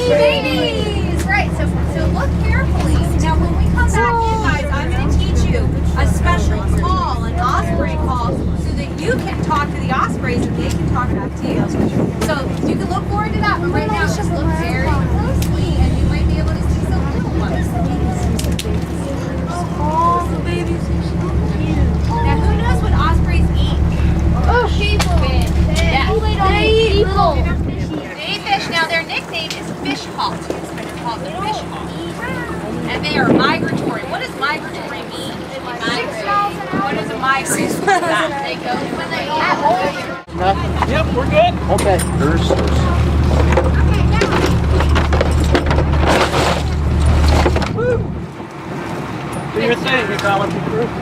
Babies! Right, so look carefully. Now when we come back in, guys, I'm going to teach you a special call, an osprey call, so that you can talk to the ospreys and they can talk back to you. So you can look forward to that, but right now just look very closely and you might be able to see some little ones. Oh, the babies are so cute. Now who knows what ospreys eat? Oh, people. Yeah. They eat people. They eat fish. Now their nickname is fish hawk. They're called the fish hawk. And they are migratory. What does migratory mean? What is a migratory? They go when they go. Yep, we're good. Okay. Woo! Do your thing, Ecology Cruise.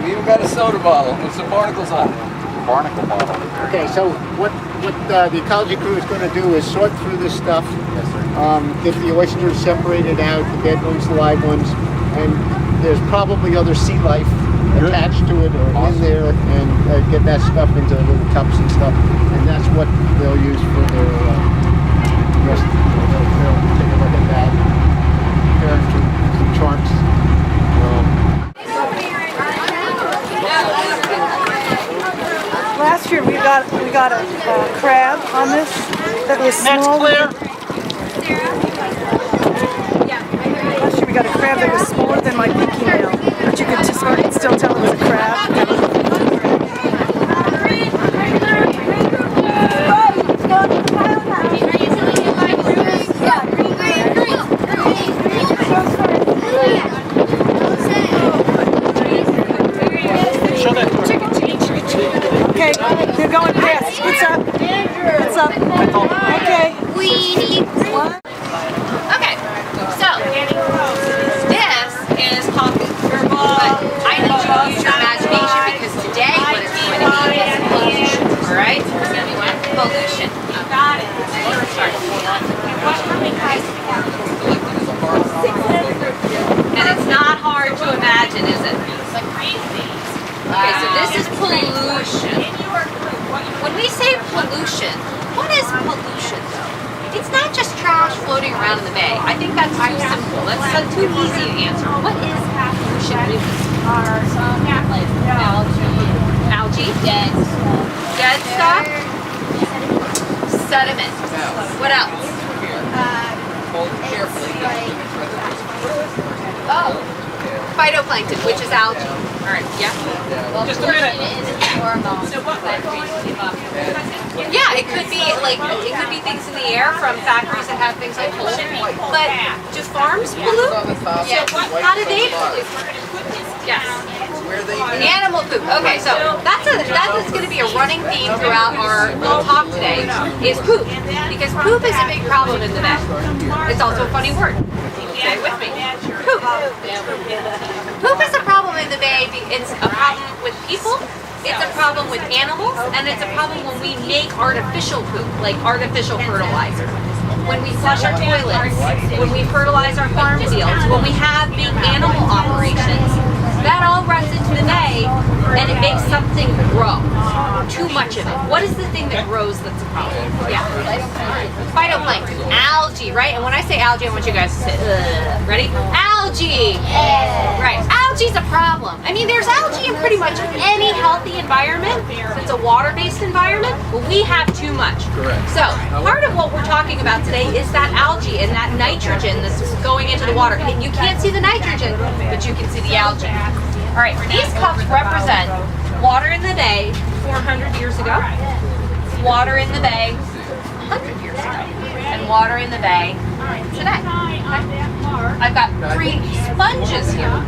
We even got a soda bottle with some barnacles on it. Barnacle bottle. Okay, so what the Ecology Crew is going to do is sort through this stuff. Yes, sir. Get the oysters separated out, the dead ones, the live ones, and there's probably other sea life attached to it or in there, and get that stuff into little cups and stuff, and that's what they'll use for their rest. They'll take a look at that, compare it to some charts. Last year we got a crab on this that was small. Last year we got a crab that was smaller than my pinky nail, but you could just still tell it was a crab. Okay, you're going past. What's up? What's up? Okay. Weenie. What? Okay, so this is coffee. But I need you to use your imagination because today what it's going to be is pollution. Alright? It's going to be what? Pollution. You got it. And it's not hard to imagine, is it? Okay, so this is pollution. When we say pollution, what is pollution though? It's not just trash floating around in the bay. I think that's too simple. That's too easy to answer. What is pollution? Algae. Dead stuff. Sediment. What else? Oh. Phytoplankton, which is algae. Alright, yeah. Just a minute. Yeah, it could be things in the air from factories that have things like coal. But do farms pollute? Yeah. How do they pollute? Yes. Animal poop. Okay, so that is going to be a running theme throughout our little talk today, is poop. Because poop is a big problem in the bay. It's also a funny word. Stay with me. Poop. Poop is a problem in the bay. It's a problem with people, it's a problem with animals, and it's a problem when we make artificial poop, like artificial fertilizer. When we flush our toilets, when we fertilize our farm fields, when we have big animal operations, That all runs into the bay, and it makes something grow. Too much of it. What is the thing that grows that's a problem? Yeah. Phytoplankton. Algae, right? And when I say algae, I want you guys to say, ugh. Ready? Algae! Right. Algae's a problem. I mean, there's algae in pretty much any healthy environment. It's a water-based environment, but we have too much. Correct. So, part of what we're talking about today is that algae and that nitrogen that's going into the water. And you can't see the nitrogen, but you can see the algae. All right, these cups represent water in the bay 400 years ago, water in the bay 100 years ago, and water in the bay today. I've got 3 sponges here.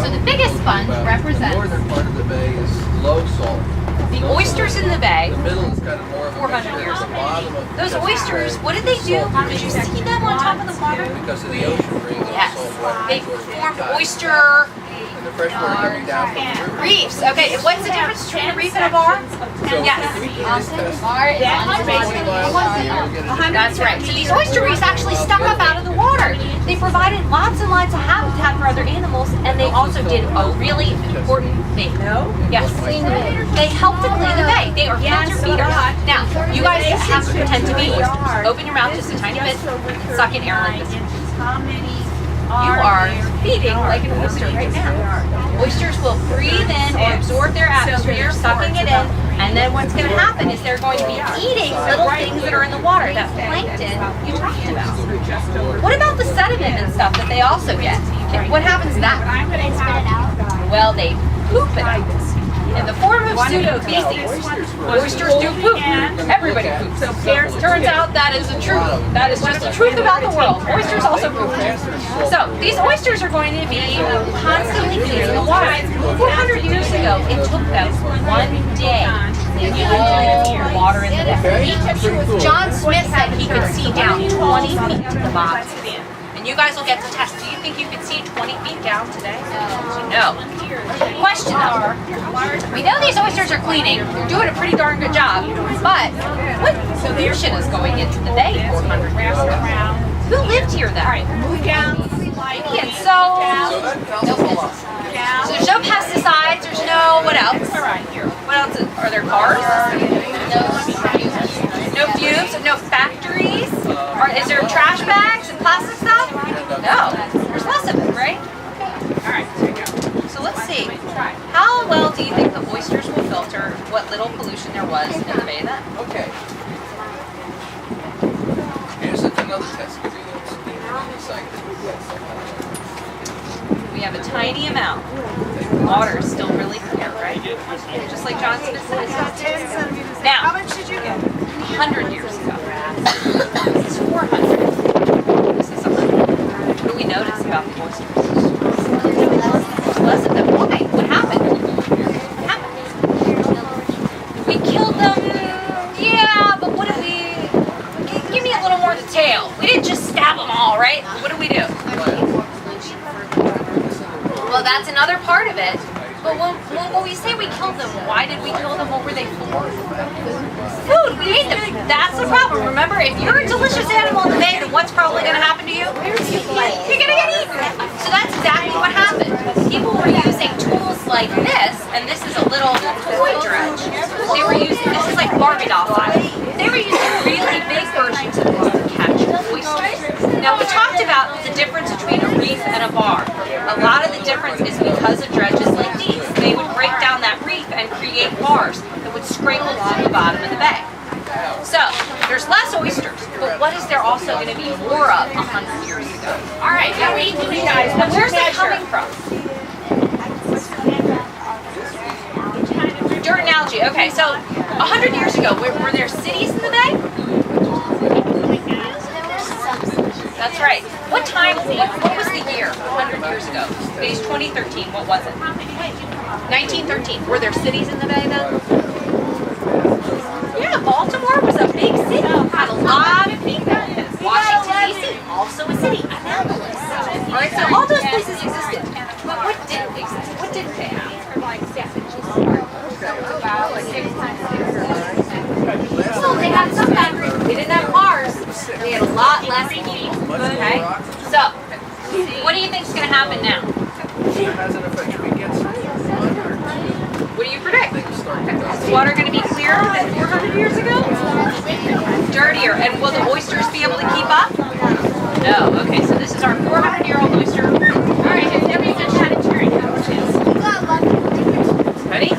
So the biggest sponge represents the northern part of the bay is low salt. the oysters in the bay The middle is kind of more of a 400 years the ago. bottom of Those oysters, what did they do? Did you see them on top of the water? because of the ocean bringing the Yes. salt water They towards the formed tide. oyster And the fresh water coming down from the river. reefs. Okay, what's the difference between a reef and a bar? So Yes. we do this test 20 miles a year, we'll get a That's right. So these oyster reefs actually stuck up out of the water. They provided lots and lots of habitat for other animals, and they also did a really important thing. Yes. They helped to clean the bay. They are filter feeders. Now, you guys have to pretend to be oysters. Open your mouth just a tiny bit, suck in air like this. You are feeding like an oyster right now. Oysters will breathe in or absorb their atmosphere, sucking it in, and then what's going to happen is they're going to be eating little things that are in the water, that plankton you talked about. What about the sediment and stuff that they also get? What happens to that? Well, they poop it out. In the form of pseudo-feces. Oysters do poop. Everybody poops. Turns out that is the truth. That is just the truth about the world. Oysters also poop. So these oysters are going to be constantly cleaning the water. 400 years ago, it took them 1 day to clean all the water in the bay. John Smith said he could see down 20 feet to the bottom. And you guys will get to test. Do you think you could see 20 feet down today? No. Question though. We know these oysters are cleaning. They're doing a pretty darn good job. But what pollution is going into the bay 400 years ago? Who lived here then? Indians. So there's no pesticides. There's no, what else? What else? Are there cars? No fumes? No factories? Is there trash bags and plastic stuff? No. There's less of it, right? All right. So let's see. How well do you think the oysters will filter what little pollution there was in the bay then? Okay. Here's another test. We have a tiny amount. Water is still really clear, right? Just like John Smith said. Now, How much did you get? 100 years ago. This is 400. This is 100. What do we notice about the oysters? There's less of them. Why? What happened? What happened? We killed them. Yeah, but what did we... Give me a little more detail. We didn't just stab them all, right? What did we do? Well, that's another part of it. But when we say we killed them, why did we kill them? What were they for? Food. We ate them. That's the problem. Remember, if you're a delicious animal in the bay, then what's probably going to happen to you? You're going to get eaten. So that's exactly what happened. People were using tools like this, and this is a little toy dredge. They were using, this is like Barbie doll size. They were using really big versions of this to catch oysters. Now, we talked about the difference between a reef and a bar. A lot of the difference is because of dredges like these. They would break down that reef and create bars that would scrape along the bottom of the bay. So, there's less oysters, but what is there also going to be more of 100 years ago? All right, now we guys, but where's it coming from? Dirt and algae. Okay, so 100 years ago, were there cities in the bay? That's right. What time, what was the year 100 years ago? Today's 2013, what was it? 1913. Were there cities in the bay then? Yeah, Baltimore was a big city. Had a lot of people. Washington, D.C., also a city. Annapolis. All right, so all those places existed. But what didn't exist? What didn't they have? So they had some factories. They didn't have cars. They had a lot less people. Okay? So, what do you think is going to happen now? the water going to be clearer than 400 years ago? Dirtier. And will the oysters be able to keep up? No. Okay, so this is our 400-year-old oyster. All right, and then we can chat it turn. Ready?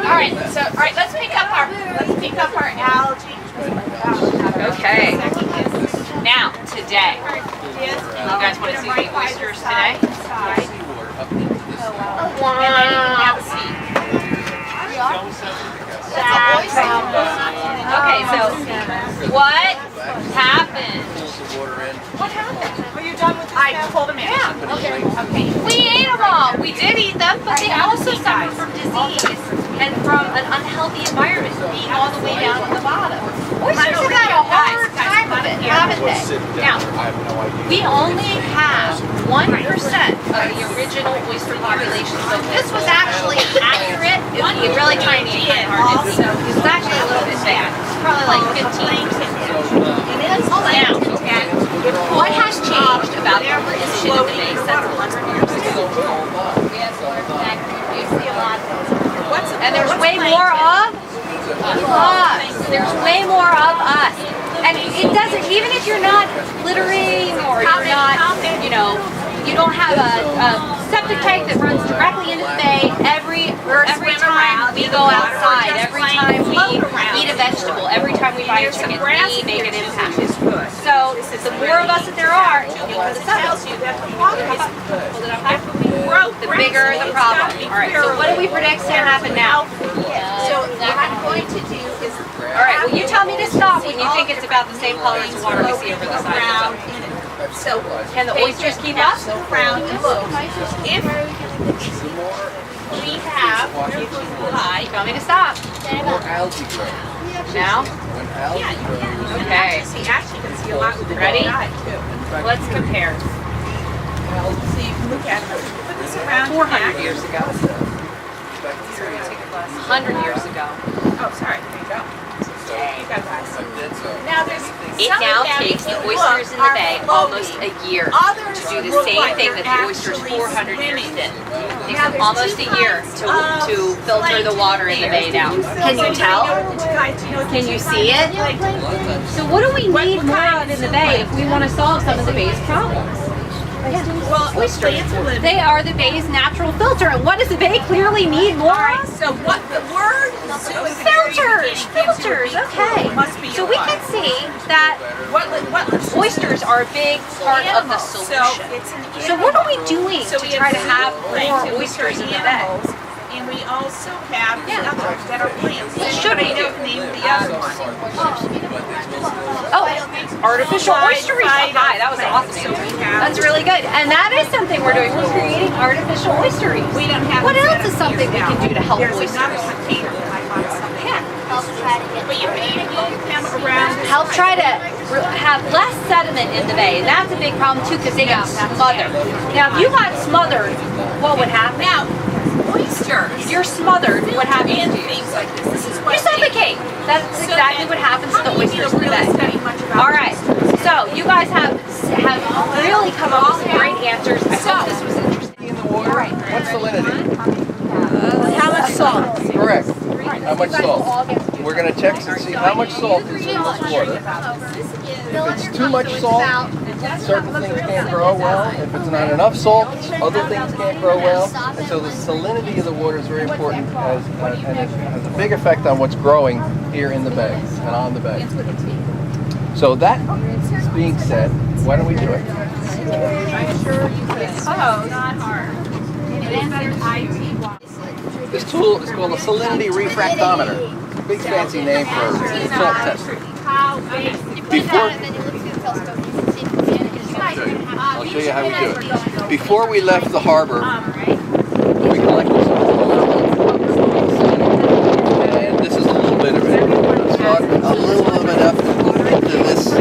All right, let's pick up our algae. Okay. Now, today, you guys want to see the oysters today? Okay, so what happened? What happened? Are you done with this? I pulled them in. Yeah. Okay. We ate them all. We did eat them, but they also suffer from disease and from an unhealthy environment, being all the way down at the bottom. Oysters have had a hard time of it, haven't they? Now, we only have 1% of the original oyster population, so this was actually accurate. It would be really tiny and hard. So it was actually a little bit bad. It's probably like 15%. Now, what has changed about the position of the bay since 100 years ago? And there's way more of us. There's way more of us. And it doesn't, even if you're not littering or you're not, you don't have a septic tank that runs directly into the bay, every time we go outside, every time we eat a vegetable, every time we buy a chicken, we make an impact. So the more of us that there are, the bigger the problem. All right, so what do we predict is going to happen now? So what I'm going to do is... All right, well you tell me to stop when you think it's about the same color as the water we see over the side of the boat. So can the oysters keep up? So round and look. If we have... Hi, tell me to stop. Algae grow. Now? When algae grows, Okay. Actually, you can see a lot with the Ready? too. Let's compare. So you can look at them. Put this around 400 years ago. 100 years ago. Oh, sorry. There you go. You got that. Now there's It now takes the oysters in the bay almost a year to do the same thing that the oysters 400 years did. It takes them almost a year to filter the water in the bay now. Can you tell? Can you see it? So what do we need more of in the bay if we want to solve some of the bay's problems? Well, oysters. They are the bay's natural filter, and what does the bay clearly need more of? So what the word? Filters, okay. So we can see that oysters are a big part of the solution. So what are we doing to try to have more oysters in the bay? And we also have the others that are plants. Should we do? Name the other one. Oh, artificial oysteries. Hi, that was awesome. That's really good. And that is something we're doing. We're creating artificial oysteries. We don't have. What else is something we can do to help oysters? Help try to have less sediment in the bay. And that's a big problem too because they get smothered. Now, if you got smothered, what would happen? Now, oysters. You're smothered. What happens to you? Things like this. This is what You suffocate. That's exactly what happens to the oysters in the bay. All right. So you guys have really come up with some great answers. I hope this was interesting. in the water, what's salinity? How much salt? Correct. How much salt? We're going to check and see how much salt is in this water. If it's too much salt, certain things can't grow well. If it's not enough salt, other things can't grow well. And so the salinity of the water is very important and it has a big effect on what's growing here in the bay and on the bay. So that being said, why don't we do it? This tool is called a salinity refractometer. It's a big fancy name for salt testing. I'll show you how we do it. Before we left the harbor, we collected some and this is a little bit of it. We'll start a little bit up to this.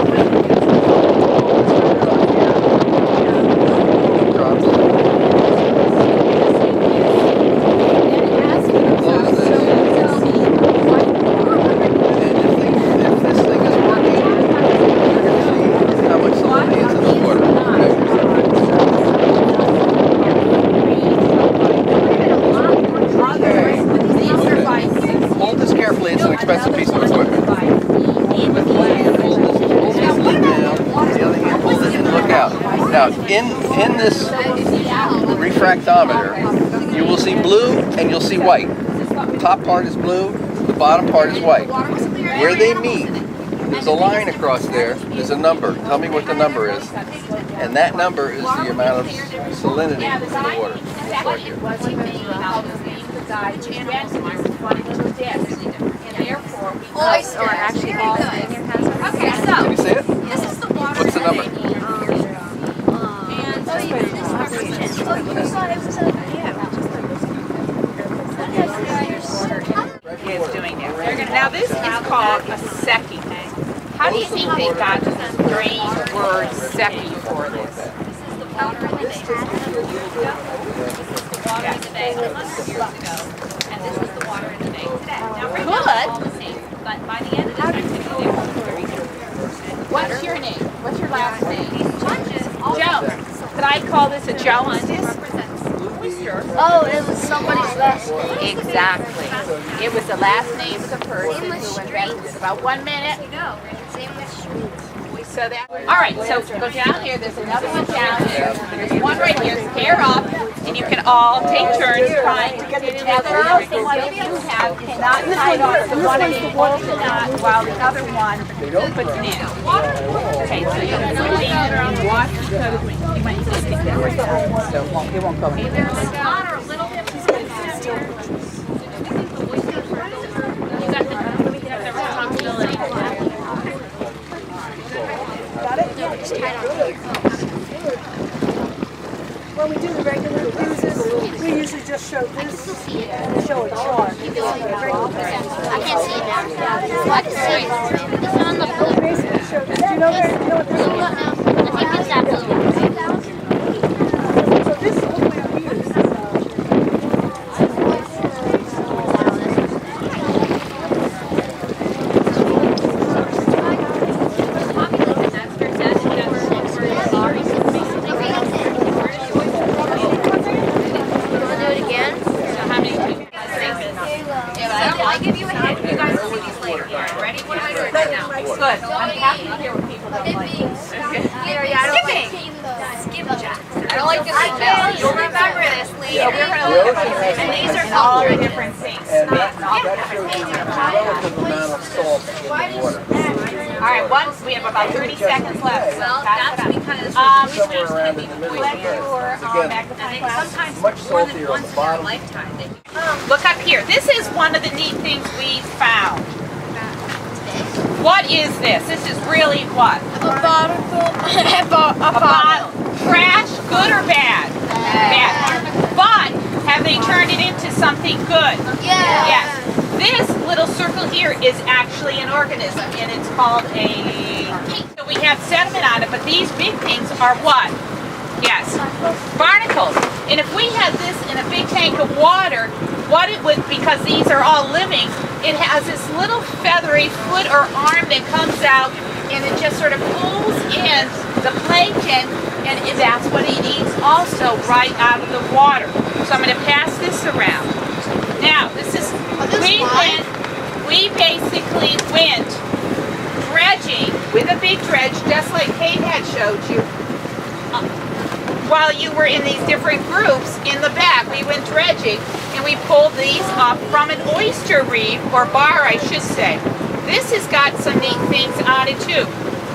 out, in this refractometer, you will see blue and you'll see white. The top part is blue, the bottom part is white. Where they meet, there's a line across there, there's a number. Tell me what the number is. And that number is the amount of salinity in the water. Right here. Oyster. Okay, so Can you see it? this is the water. What's the number? Is doing it. Now this is called a Secchi. How do you think they got the strange word Secchi for this? Water in the bay 100 years ago, and this is the water in the bay today. Now, right now it's all the same, but by the end of this activity, they were very different. What's your name? What's your last name? Jones. Could I call this a Jones? Represents oyster. Oh, it was somebody's last name. Exactly. It was the last name of the person who invented it. About 1 minute. Same with streets. So that. All right. So go down here. There's another one down here. There's one right here. Pair up, and you can all take turns trying to get it. Now the girls, the one that you have cannot tie off the one and it holds the knot while the other one puts it in. Okay. So you can put it in and watch the code. You might just stick that right down, so it won't go in. There's a lot or a little bit of still. You got the responsibility. When we do the regular cruises, we usually just show this and show a chart. I can't see it now. I can see it. It's on the blue. Basically show this. Do you know where? You know what this is? I think it's that blue. So this whole way up here is I'll give you a hint. You guys will see these later. Ready? What am I doing right now? Good. I'm happy to hear what people don't like. Skipping. Skip jack. I don't like this smell. You'll remember this later. And these are All the called different things. And that shows you the relative amount of salt in the water. All right, we have about 30 seconds left. Well, that's because Somewhere around in the middle of there. Again, sometimes much more than saltier on once the in their bottom. lifetime. Look up here. This is one of the neat things we found. What is this? This is really what? A bottle. A bottle. Trash, good or bad? Bad. But have they turned it into something good? Yeah. Yes. This little circle here is actually an organism, and it's called a... So we have sediment on it, but these big things are what? Yes. Barnacles. And if we had this in a big tank of water, what it would, because these are all living, it has this little feathery foot or arm that comes out, and it just sort of pulls in the plankton, and that's what it eats also right out of the water. So I'm going to pass this around. Now, this is, we basically went dredging with a big dredge, just like Kate had showed you, while you were in these different groups in the back. We went dredging, and we pulled these up from an oyster reef, or bar, I should say. This has got some neat things on it, too.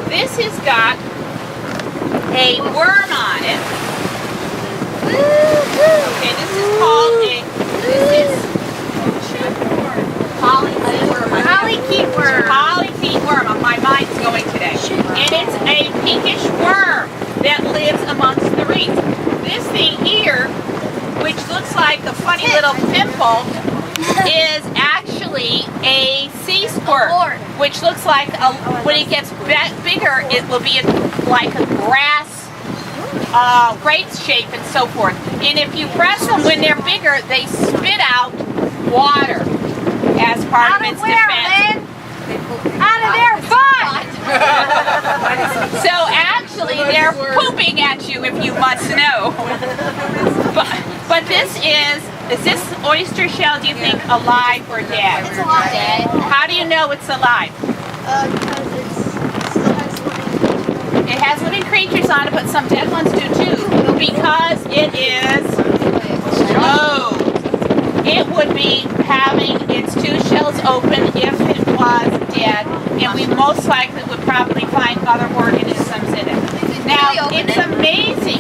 This has got a worm on it. Okay, this is called polychaete worm. Polychaete worm. My mind's going today. And it's a pinkish worm that lives amongst the reef. This thing here, which looks like a funny little pimple, is actually a sea squirt, which looks like when it gets bigger, it will be like a grass grape shape and so forth. And if you press them when they're bigger, they spit out water as part of its defense. Out of their butt! So actually, they're pooping at you, if you must know. But this is this oyster shell, do you think, alive or dead? It's alive. Dead. How do you know it's alive? Because it still has one. It has one in creatures on it, but some dead ones do too, because it is low. It would be having its two shells open if it was dead, and we most likely would probably find other organisms in it. Now, it's amazing,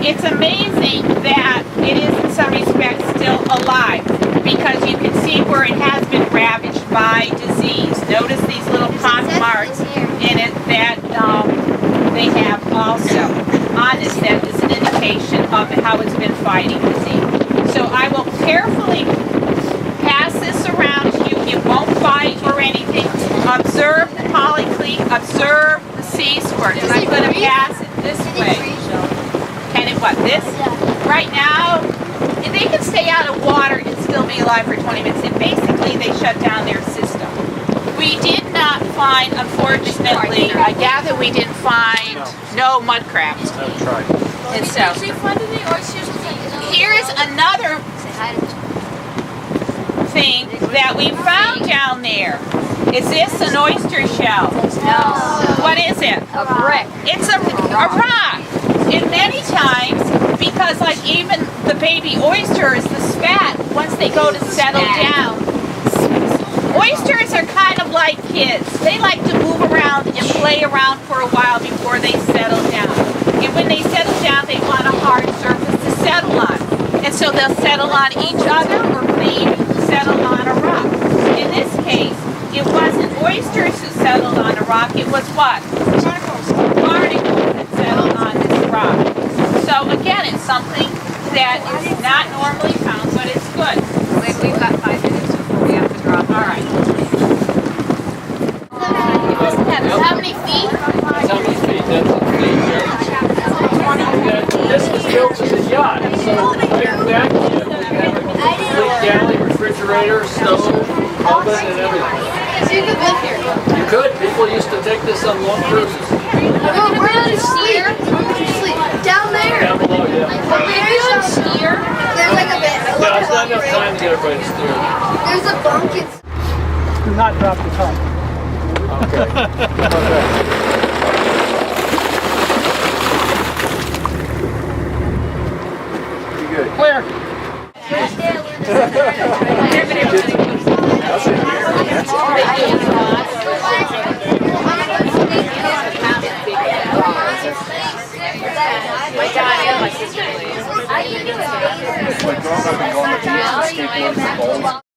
it's amazing that it is in some respects still alive, because you can see where it has been ravaged by disease. Notice these little pock marks in it that they have also on this. That is an indication of how it's been fighting disease. So I will carefully pass this around to you. It won't bite or anything. Observe the polyclete, observe the sea squirt. And I'm going to pass it this way. Can it what? This? Right now, they can stay out of water and still be alive for 20 minutes. And basically, they shut down their system. We did not find, unfortunately, I gather we didn't find no mud crabs. And so, here is another thing that we found down there. Is this an oyster shell? No. What is it? A brick. It's a rock. And many times, because like even the baby oysters, the spat, once they go to settle down, oysters are kind of like kids. They like to move around and play around for a while before they settle down. And when they settle down, they want a hard surface to settle on. And so they'll settle on each other or maybe settle on a rock. In this case, it wasn't oysters who settled on a rock, it was what? Barnacles that settled on this rock. So again, it's something that is not normally found, but it's good. We've got 5 minutes before we have to drop. All right. How many feet? How many feet? That's a feet. This was built as a yacht. So right back here, we have a complete galley, refrigerator, stove, oven, and everything. So you could live here. You could. People used to take this on long cruises. Well, where did you sleep? Where would you sleep? Down there. Down below, yeah. There's here. There's like a bit. Yeah, it's not enough time to get everybody to steer. There's a bunk. It's Do not drop the top. Okay. Good. Clear. My dad and my sister. Like growing up and going to the beach and skateboarding.